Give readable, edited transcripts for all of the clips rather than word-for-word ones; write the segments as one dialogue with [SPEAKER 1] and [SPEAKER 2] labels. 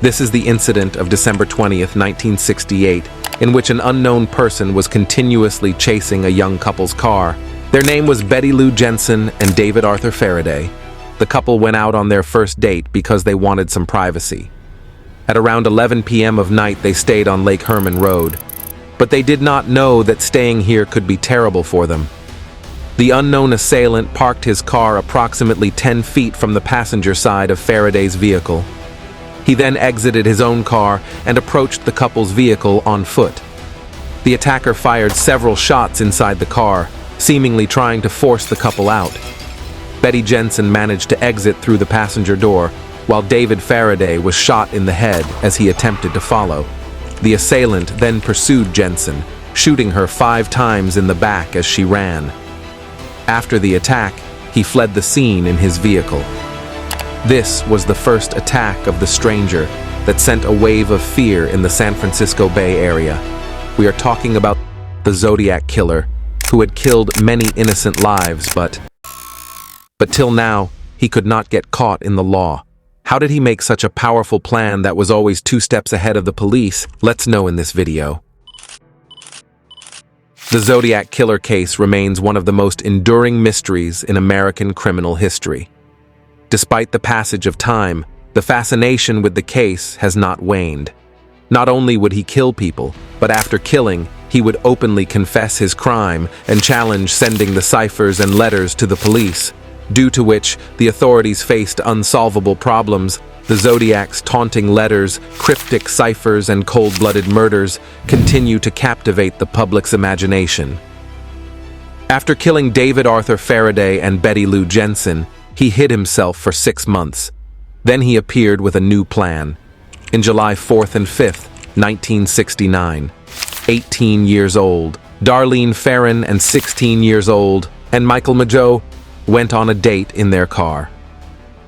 [SPEAKER 1] This is the incident of December 20th, 1968, in which an unknown person was continuously chasing a young couple's car. Their name was Betty Lou Jensen and David Arthur Faraday. The couple went out on their first date because they wanted some privacy. At around 11 p.m. of night, they stayed on Lake Herman Road. But they did not know that staying here could be terrible for them. The unknown assailant parked his car approximately 10 feet from the passenger side of Faraday's vehicle. He then exited his own car and approached the couple's vehicle on foot. The attacker fired several shots inside the car, seemingly trying to force the couple out. Betty Jensen managed to exit through the passenger door, while David Faraday was shot in the head as he attempted to follow. The assailant then pursued Jensen, shooting her 5 times in the back as she ran. After the attack, he fled the scene in his vehicle. This was the first attack of the stranger that sent a wave of fear in the San Francisco Bay Area. We are talking about the Zodiac killer, who had killed many innocent lives, but till now, he could not get caught in the law. How did he make such a powerful plan that was always 2 steps ahead of the police? Let's know in this video. The Zodiac killer case remains one of the most enduring mysteries in American criminal history. Despite the passage of time, the fascination with the case has not waned. Not only would he kill people, but after killing, he would openly confess his crime and challenge sending the ciphers and letters to the police, due to which the authorities faced unsolvable problems. The Zodiac's taunting letters, cryptic ciphers, and cold-blooded murders continue to captivate the public's imagination. After killing David Arthur Faraday and Betty Lou Jensen, he hid himself for 6 months. Then he appeared with a new plan. In July 4th and 5th, 1969, 18 years old, Darlene Ferrin and 16 years old, and Michael Mageau went on a date in their car.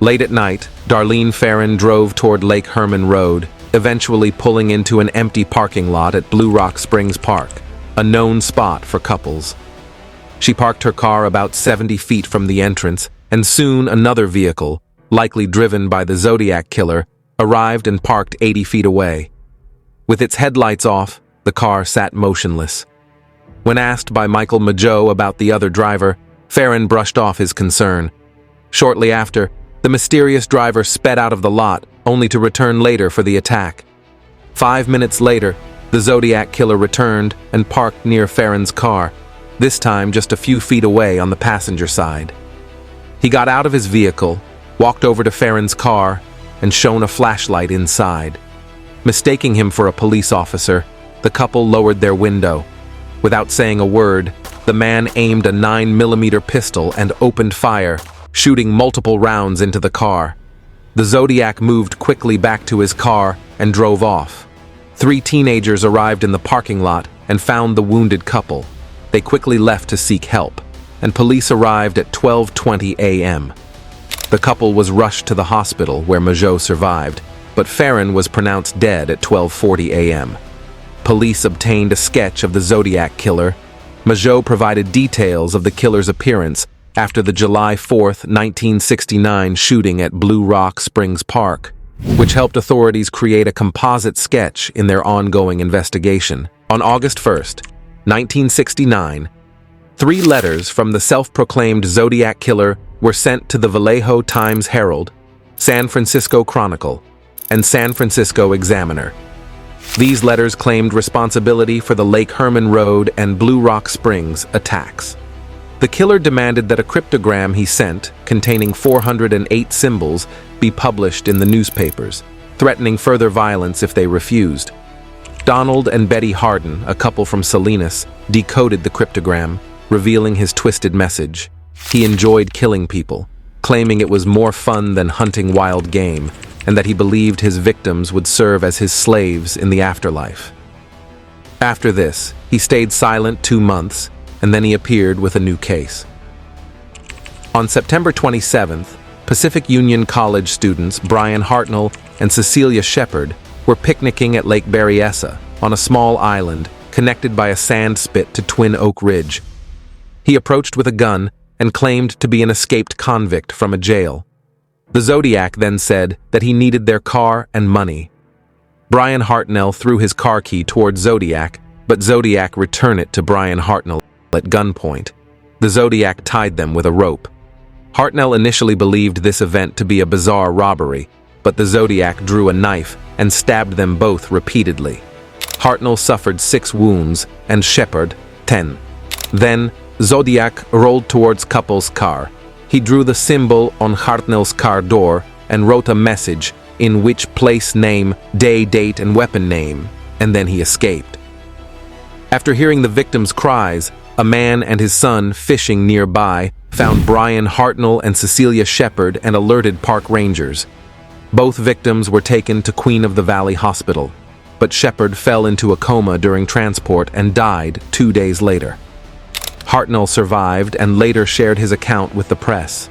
[SPEAKER 1] Late at night, Darlene Ferrin drove toward Lake Herman Road, eventually pulling into an empty parking lot at Blue Rock Springs Park, a known spot for couples. She parked her car about 70 feet from the entrance, and soon another vehicle, likely driven by the Zodiac killer, arrived and parked 80 feet away. With its headlights off, the car sat motionless. When asked by Michael Mageau about the other driver, Ferrin brushed off his concern. Shortly after, the mysterious driver sped out of the lot, only to return later for the attack. 5 minutes later, the Zodiac killer returned and parked near Ferrin's car, this time just a few feet away on the passenger side. He got out of his vehicle, walked over to Ferrin's car, and shone a flashlight inside. Mistaking him for a police officer, the couple lowered their window. Without saying a word, the man aimed a 9mm pistol and opened fire, shooting multiple rounds into the car. The Zodiac moved quickly back to his car and drove off. 3 teenagers arrived in the parking lot and found the wounded couple. They quickly left to seek help, and police arrived at 12:20 a.m. The couple was rushed to the hospital where Mageau survived, but Ferrin was pronounced dead at 12:40 a.m. Police obtained a sketch of the Zodiac killer. Mageau provided details of the killer's appearance after the July 4th, 1969 shooting at Blue Rock Springs Park, which helped authorities create a composite sketch in their ongoing investigation. On August 1st, 1969, 3 letters from the self-proclaimed Zodiac killer were sent to the Vallejo Times-Herald, San Francisco Chronicle, and San Francisco Examiner. These letters claimed responsibility for the Lake Herman Road and Blue Rock Springs attacks. The killer demanded that a cryptogram he sent, containing 408 symbols, be published in the newspapers, threatening further violence if they refused. Donald and Betty Harden, a couple from Salinas, decoded the cryptogram, revealing his twisted message. He enjoyed killing people, claiming it was more fun than hunting wild game, and that he believed his victims would serve as his slaves in the afterlife. After this, he stayed silent 2 months, and then he appeared with a new case. On September 27th, Pacific Union College students Brian Hartnell and Cecilia Shepard were picnicking at Lake Berryessa on a small island connected by a sand spit to Twin Oak Ridge. He approached with a gun and claimed to be an escaped convict from a jail. The Zodiac then said that he needed their car and money, Brian Hartnell threw his car key toward Zodiac, but Zodiac returned it to Brian Hartnell at gunpoint. The Zodiac tied them with a rope. Hartnell initially believed this event to be a bizarre robbery, but the Zodiac drew a knife and stabbed them both repeatedly. Hartnell suffered 6 wounds and Shepard 10. Then, Zodiac rolled towards couple's car. He drew the symbol on Hartnell's car door and wrote a message in which place name, day, date, and weapon name, and then he escaped. After hearing the victim's cries, a man and his son fishing nearby found Brian Hartnell and Cecilia Shepard and alerted park rangers. Both victims were taken to Queen of the Valley Hospital, but Shepard fell into a coma during transport and died 2 days later. Hartnell survived and later shared his account with the press.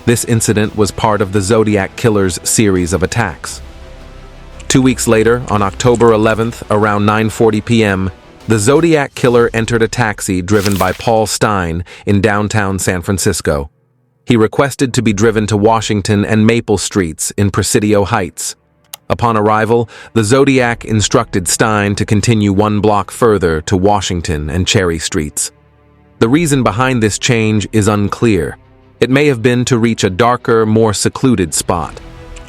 [SPEAKER 1] This incident was part of the Zodiac Killer's series of attacks. 2 weeks later, on October 11th, around 9:40 p.m., the Zodiac Killer entered a taxi driven by Paul Stein in downtown San Francisco. He requested to be driven to Washington and Maple Streets in Presidio Heights. Upon arrival, the Zodiac instructed Stein to continue 1 block further to Washington and Cherry Streets. The reason behind this change is unclear. It may have been to reach a darker, more secluded spot.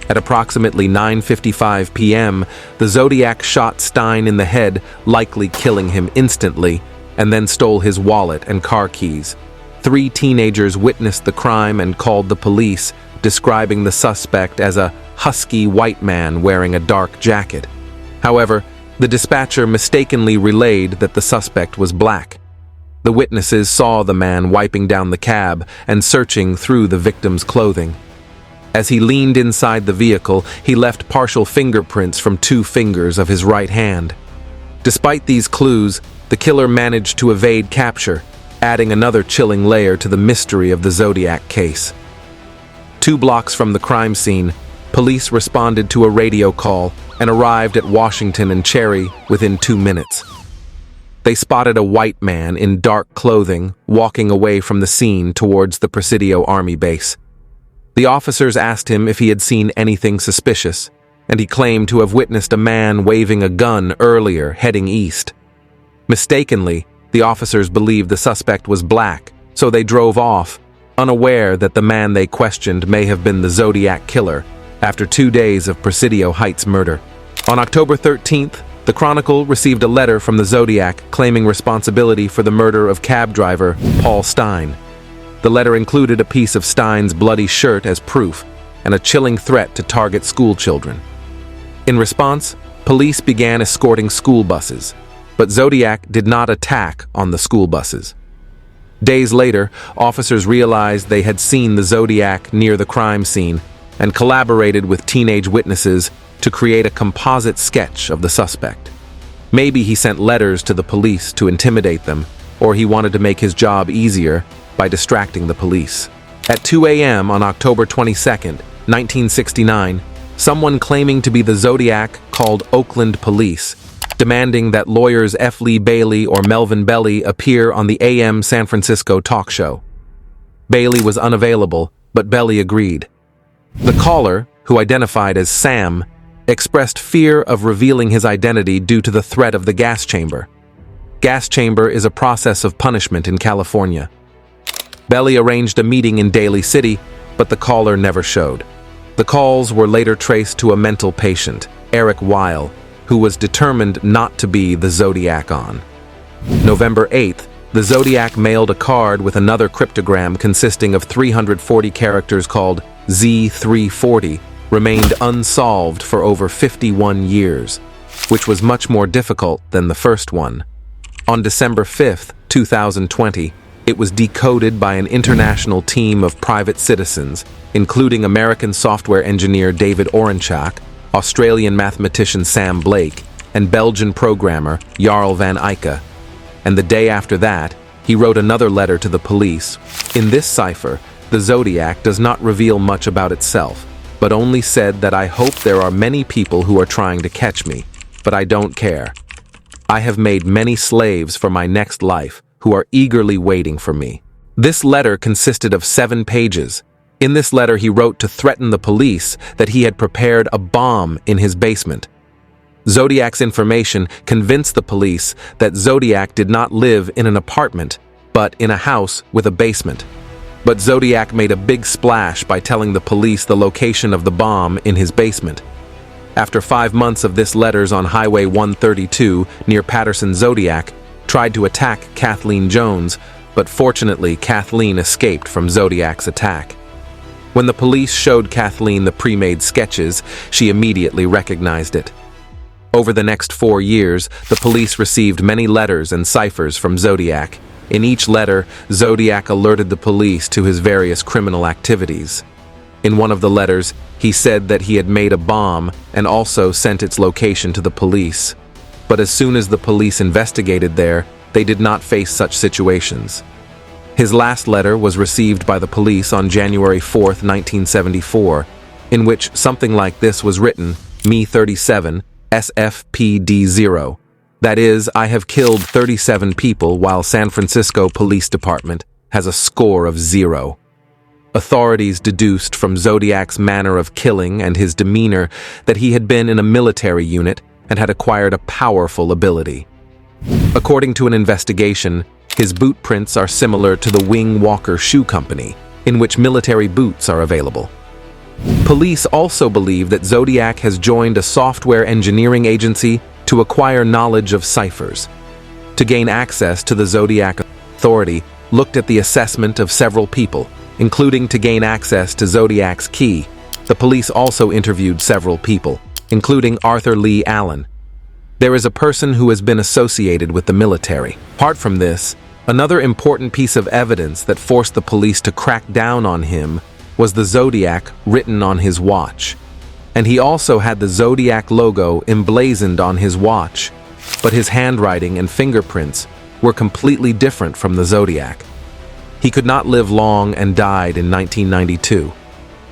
[SPEAKER 1] At approximately 9:55 p.m., the Zodiac shot Stein in the head, likely killing him instantly, and then stole his wallet and car keys. 3 teenagers witnessed the crime and called the police, describing the suspect as a husky white man wearing a dark jacket. However, the dispatcher mistakenly relayed that the suspect was black. The witnesses saw the man wiping down the cab and searching through the victim's clothing. As he leaned inside the vehicle, he left partial fingerprints from 2 fingers of his right hand. Despite these clues, the killer managed to evade capture, adding another chilling layer to the mystery of the Zodiac case. 2 blocks from the crime scene, police responded to a radio call and arrived at Washington and Cherry within 2 minutes. They spotted a white man in dark clothing walking away from the scene towards the Presidio Army base. The officers asked him if he had seen anything suspicious, and he claimed to have witnessed a man waving a gun earlier heading east. Mistakenly, the officers believed the suspect was black, so they drove off, unaware that the man they questioned may have been the Zodiac Killer after 2 days of Presidio Heights murder. On October 13th, the Chronicle received a letter from the Zodiac claiming responsibility for the murder of cab driver Paul Stein. The letter included a piece of Stein's bloody shirt as proof and a chilling threat to target school children. In response, police began escorting school buses, but Zodiac did not attack on the school buses. Days later, officers realized they had seen the Zodiac near the crime scene and collaborated with teenage witnesses to create a composite sketch of the suspect. Maybe he sent letters to the police to intimidate them, or he wanted to make his job easier by distracting the police. At 2 a.m. on October 22, 1969, someone claiming to be the Zodiac called Oakland police, demanding that lawyers F. Lee Bailey or Melvin Belly appear on the AM San Francisco talk show. Bailey was unavailable, but Belly agreed. The caller, who identified as Sam, expressed fear of revealing his identity due to the threat of the gas chamber. Gas chamber is a process of punishment in California. Belly arranged a meeting in Daly City, but the caller never showed. The calls were later traced to a mental patient, Eric Weil, who was determined not to be the Zodiac on. November 8th, the Zodiac mailed a card with another cryptogram consisting of 340 characters called Z340, remained unsolved for over 51 years, which was much more difficult than the first one. On December 5th, 2020, it was decoded by an international team of private citizens, including American software engineer David Orenchak, Australian mathematician Sam Blake, and Belgian programmer Jarl van Eyck. And the day after that, he wrote another letter to the police. In this cipher, the Zodiac does not reveal much about itself, but only said that I hope there are many people who are trying to catch me, but I don't care. I have made many slaves for my next life who are eagerly waiting for me. This letter consisted of 7 pages. In this letter, he wrote to threaten the police that he had prepared a bomb in his basement. Zodiac's information convinced the police that Zodiac did not live in an apartment, but in a house with a basement. But Zodiac made a big splash by telling the police the location of the bomb in his basement. After 5 months of this, letters on Highway 132 near Patterson, Zodiac tried to attack Kathleen Jones, but fortunately Kathleen escaped from Zodiac's attack. When the police showed Kathleen the pre-made sketches, she immediately recognized it. Over the next 4 years, the police received many letters and ciphers from Zodiac. In each letter, Zodiac alerted the police to his various criminal activities. In one of the letters, he said that he had made a bomb and also sent its location to the police. But as soon as the police investigated there, they did not face such situations. His last letter was received by the police on January 4th, 1974, in which something like this was written, Me 37, SFPD0. That is, I have killed 37 people while San Francisco Police Department has a score of 0. Authorities deduced from Zodiac's manner of killing and his demeanor that he had been in a military unit and had acquired a powerful ability. According to an investigation, his boot prints are similar to the Wing Walker Shoe Company, in which military boots are available. Police also believe that Zodiac has joined a software engineering agency to acquire knowledge of ciphers. To gain access to the Zodiac authority, looked at the assessment of several people, including to gain access to Zodiac's key. The police also interviewed several people, including Arthur Lee Allen. There is a person who has been associated with the military. Apart from this, another important piece of evidence that forced the police to crack down on him was the Zodiac written on his watch. And he also had the Zodiac logo emblazoned on his watch, but his handwriting and fingerprints were completely different from the Zodiac. He could not live long and died in 1992.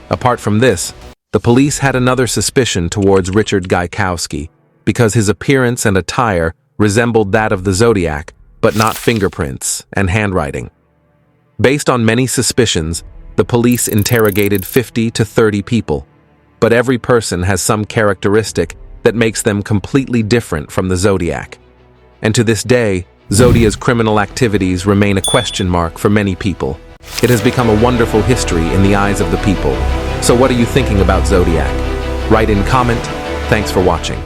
[SPEAKER 1] Apart from this, the police had another suspicion towards Richard Gaikowski because his appearance and attire resembled that of the Zodiac, but not fingerprints and handwriting. Based on many suspicions, the police interrogated 50 to 30 people, but every person has some characteristic that makes them completely different from the Zodiac. And to this day, Zodiac's criminal activities remain a question mark for many people. It has become a wonderful history in the eyes of the people. So what are you thinking about Zodiac? Write in comment. Thanks for watching.